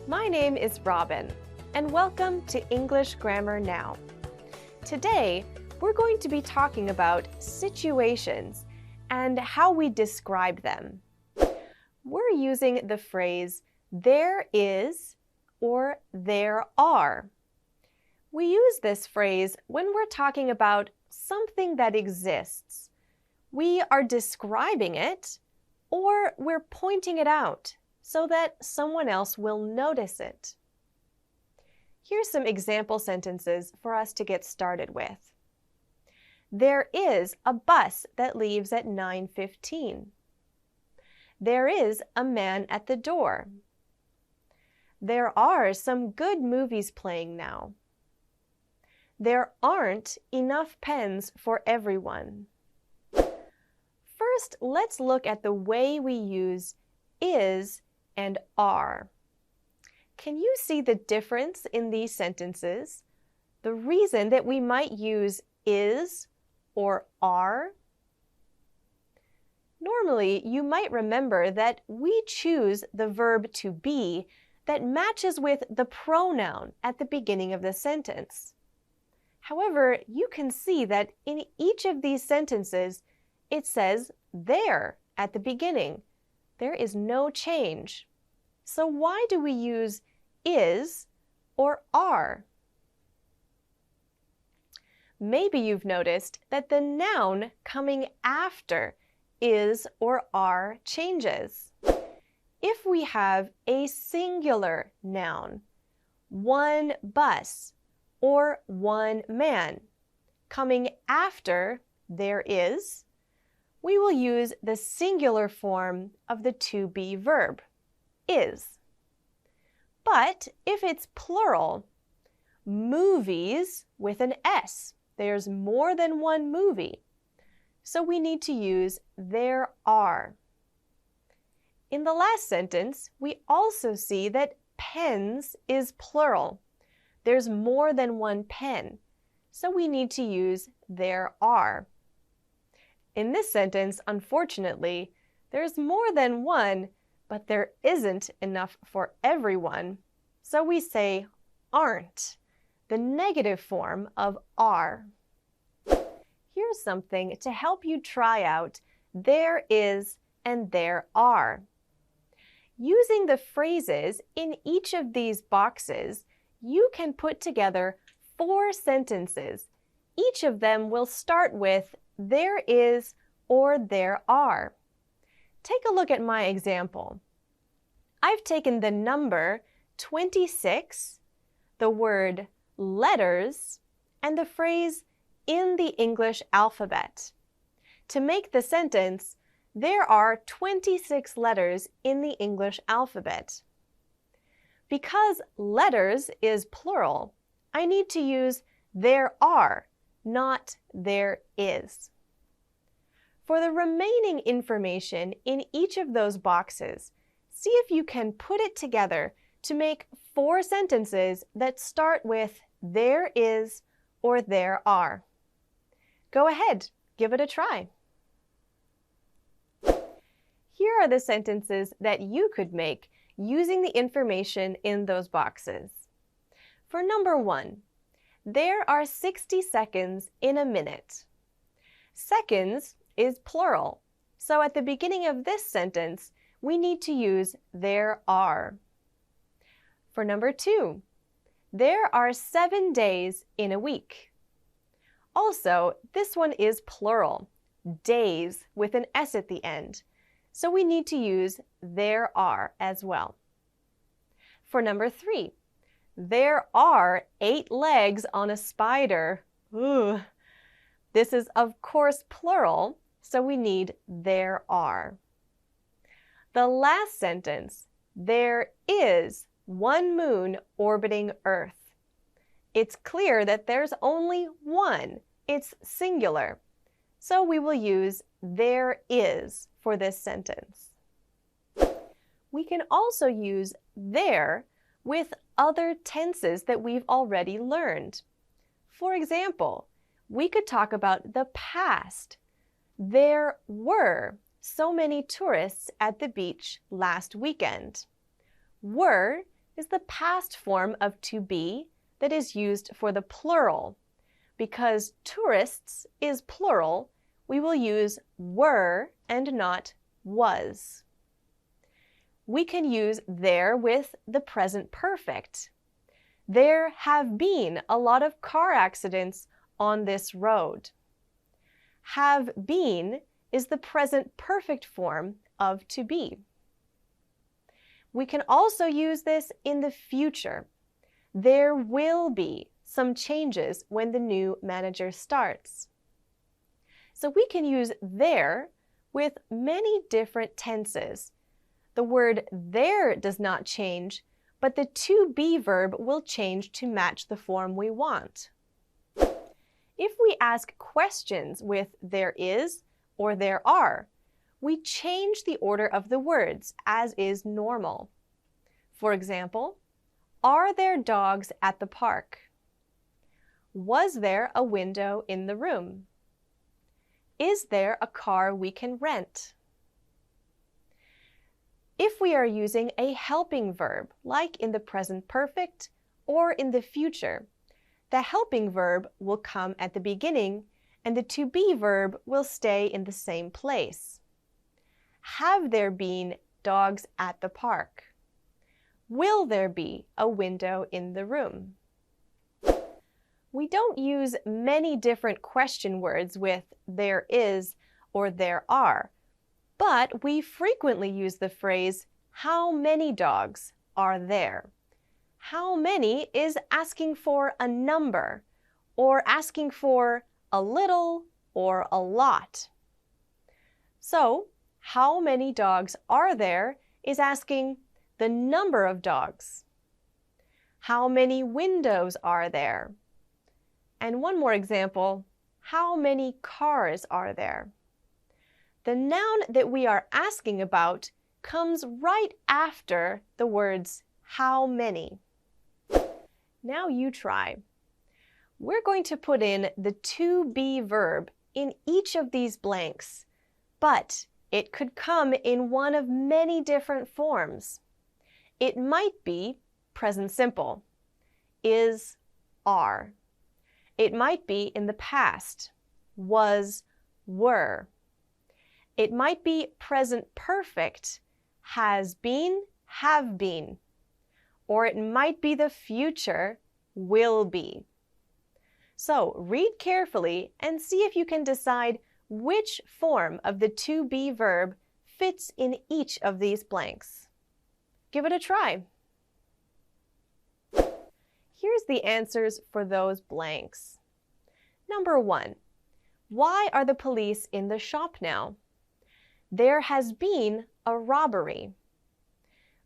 My name is Robin, and welcome to English Grammar Now. Today, we're going to be talking about situations and how we describe them. We're using the phrase there is or there are. We use this phrase when we're talking about something that exists. We are describing it or we're pointing it out so that someone else will notice it. Here's some example sentences for us to get started with. There is a bus that leaves at 9:15. There is a man at the door. There are some good movies playing now. There aren't enough pens for everyone. First, let's look at the way we use is and are. Can you see the difference in these sentences? The reason that we might use is or are? Normally, you might remember that we choose the verb to be that matches with the pronoun at the beginning of the sentence. However, you can see that in each of these sentences, it says there at the beginning. There is no change. So why do we use is or are? Maybe you've noticed that the noun coming after is or are changes. If we have a singular noun, one bus or one man, coming after there is, we will use the singular form of the to be verb, is. But if it's plural, movies with an S, there's more than one movie, so we need to use there are. In the last sentence, we also see that pens is plural. There's more than one pen, so we need to use there are. In this sentence, unfortunately, there's more than one, but there isn't enough for everyone, so we say aren't, the negative form of are. Here's something to help you try out there is and there are. Using the phrases in each of these boxes, you can put together 4 sentences. Each of them will start with there is or there are. Take a look at my example. I've taken the number 26, the word letters, and the phrase in the English alphabet. To make the sentence, there are 26 letters in the English alphabet. Because letters is plural, I need to use there are, not there is. For the remaining information in each of those boxes, see if you can put it together to make 4 sentences that start with there is or there are. Go ahead, give it a try. Here are the sentences that you could make using the information in those boxes. For number 1, there are 60 seconds in a minute. Seconds is plural, so at the beginning of this sentence, we need to use there are. For number 2, there are 7 days in a week. Also, this one is plural, days with an S at the end, so we need to use there are as well. For number 3, there are 8 legs on a spider. Ooh. This is, of course, plural, so we need there are. The last sentence, there is one moon orbiting Earth. It's clear that there's only one. It's singular. So we will use there is for this sentence. We can also use there with other tenses that we've already learned. For example, we could talk about the past. There were so many tourists at the beach last weekend. Were is the past form of to be that is used for the plural. Because tourists is plural, we will use were and not was. We can use there with the present perfect. There have been a lot of car accidents on this road. Have been is the present perfect form of to be. We can also use this in the future. There will be some changes when the new manager starts. So we can use there with many different tenses. The word there does not change, but the to be verb will change to match the form we want. If we ask questions with there is or there are, we change the order of the words as is normal. For example, are there dogs at the park? Was there a window in the room? Is there a car we can rent? If we are using a helping verb, like in the present perfect or in the future, the helping verb will come at the beginning and the to be verb will stay in the same place. Have there been dogs at the park? Will there be a window in the room? We don't use many different question words with there is or there are, but we frequently use the phrase, how many dogs are there? How many is asking for a number or asking for a little or a lot. So, how many dogs are there is asking the number of dogs. How many windows are there? And one more example, how many cars are there? The noun that we are asking about comes right after the words how many. Now you try. We're going to put in the to be verb in each of these blanks, but it could come in one of many different forms. It might be present simple, is, are. It might be in the past, was, were. It might be present perfect, has been, have been. Or it might be the future, will be. So read carefully and see if you can decide which form of the to be verb fits in each of these blanks. Give it a try. Here's the answers for those blanks. Number 1. Why are the police in the shop now? There has been a robbery.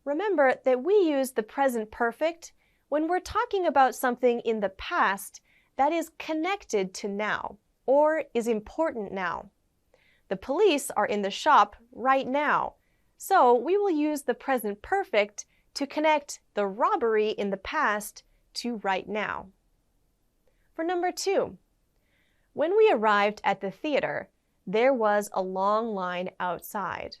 Remember that we use the present perfect when we're talking about something in the past that is connected to now or is important now. The police are in the shop right now, so we will use the present perfect to connect the robbery in the past to right now. For number 2, when we arrived at the theater, there was a long line outside.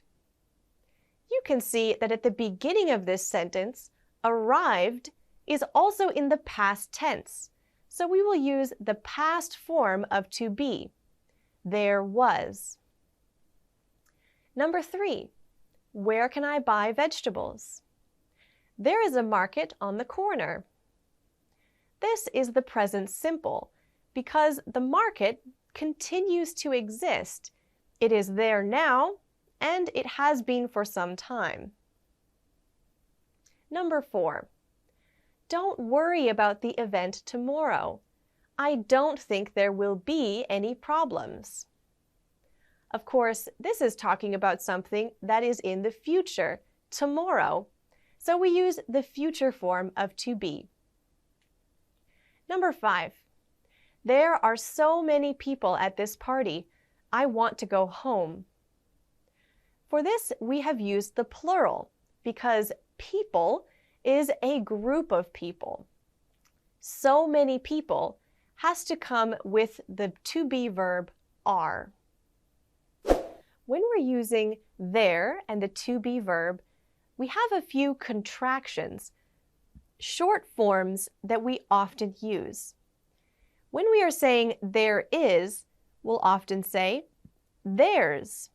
You can see that at the beginning of this sentence, arrived is also in the past tense, so we will use the past form of to be. There was. Number 3, where can I buy vegetables? There is a market on the corner. This is the present simple because the market continues to exist. It is there now, and it has been for some time. Number 4, don't worry about the event tomorrow. I don't think there will be any problems. Of course, this is talking about something that is in the future, tomorrow, so we use the future form of to be. Number 5, there are so many people at this party. I want to go home. For this, we have used the plural because people is a group of people. So many people has to come with the to be verb are. When we're using there and the to be verb, we have a few contractions. short forms that we often use. When we are saying there is, we'll often say there's.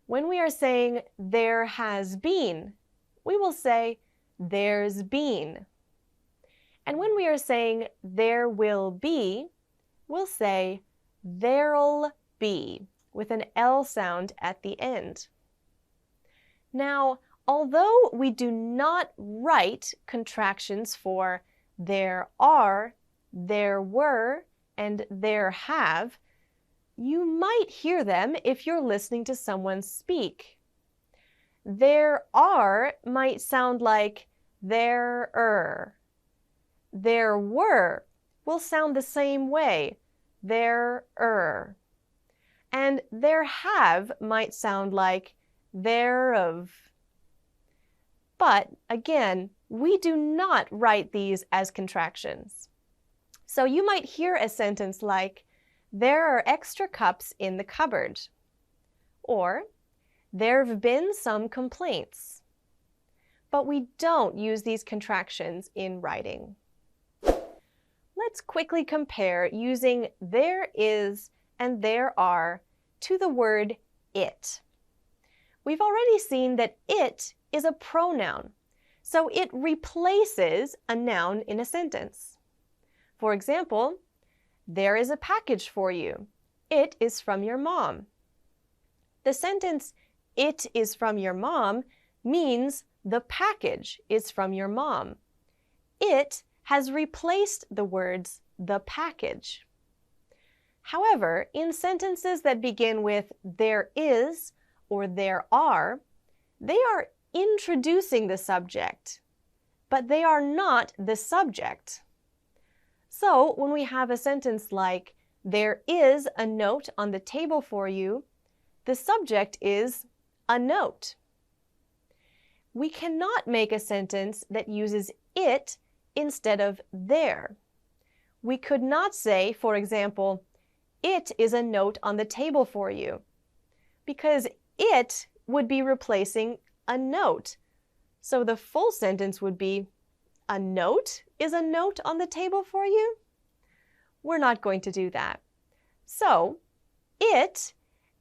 When we are saying there has been, we will say there's been. And when we are saying there will be, we'll say there'll be, with an L sound at the end. Now, although we do not write contractions for there are, there were, and there have, you might hear them if you're listening to someone speak. There are might sound like there-er. There were will sound the same way, there-er. And there have might sound like thereof. But again, we do not write these as contractions. So you might hear a sentence like, there are extra cups in the cupboard. Or, there have been some complaints. But we don't use these contractions in writing. Let's quickly compare using there is and there are to the word it. We've already seen that it is a pronoun, so it replaces a noun in a sentence. For example, there is a package for you. It is from your mom. The sentence, it is from your mom, means the package is from your mom. It has replaced the words the package. However, in sentences that begin with there is or there are, they are introducing the subject, but they are not the subject. So when we have a sentence like, there is a note on the table for you, the subject is a note. We cannot make a sentence that uses it instead of there. We could not say, for example, it is a note on the table for you, because it would be replacing a note. So the full sentence would be, a note is a note on the table for you? We're not going to do that. So, it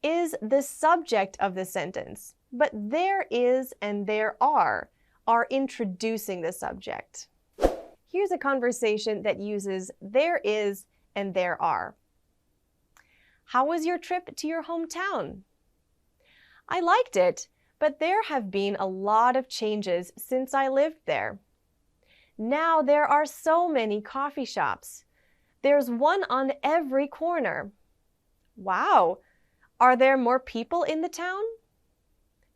is the subject of the sentence, but there is and there are introducing the subject. Here's a conversation that uses there is and there are. How was your trip to your hometown? I liked it, but there have been a lot of changes since I lived there. Now there are so many coffee shops. There's one on every corner. Wow! Are there more people in the town?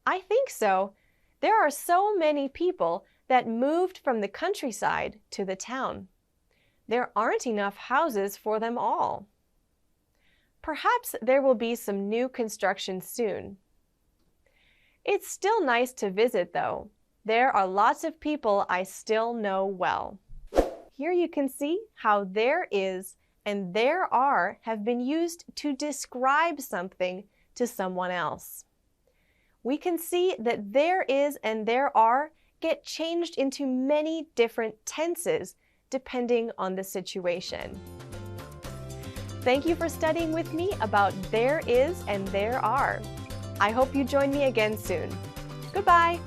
I think so. There are so many people that moved from the countryside to the town. There aren't enough houses for them all. Perhaps there will be some new construction soon. It's still nice to visit, though. There are lots of people I still know well. Here you can see how there is and there are have been used to describe something to someone else. We can see that there is and there are get changed into many different tenses depending on the situation. Thank you for studying with me about there is and there are. I hope you join me again soon. Goodbye!